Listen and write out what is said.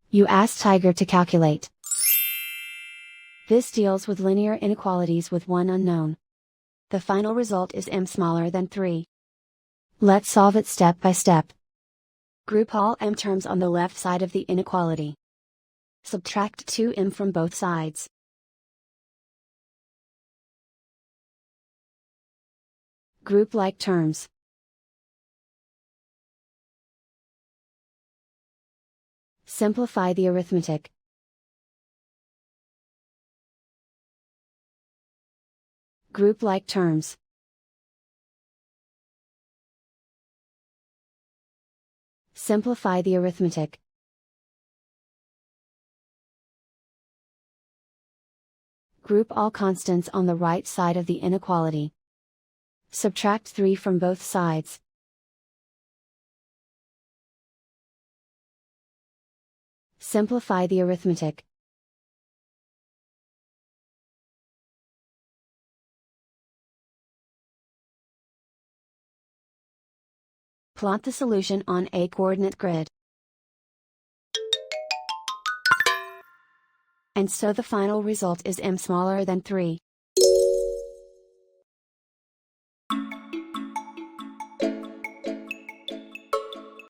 You ask Tiger to calculate. This deals with linear inequalities with one unknown. The final result is m smaller than 3. Let's solve it step by step. Group all m terms on the left side of the inequality. Subtract 2m from both sides. Group like terms. Simplify the arithmetic. Group like terms. Simplify the arithmetic. Group all constants on the right side of the inequality. Subtract 3 from both sides. Simplify the arithmetic. Plot the solution on a coordinate grid. And so the final result is m smaller than 3.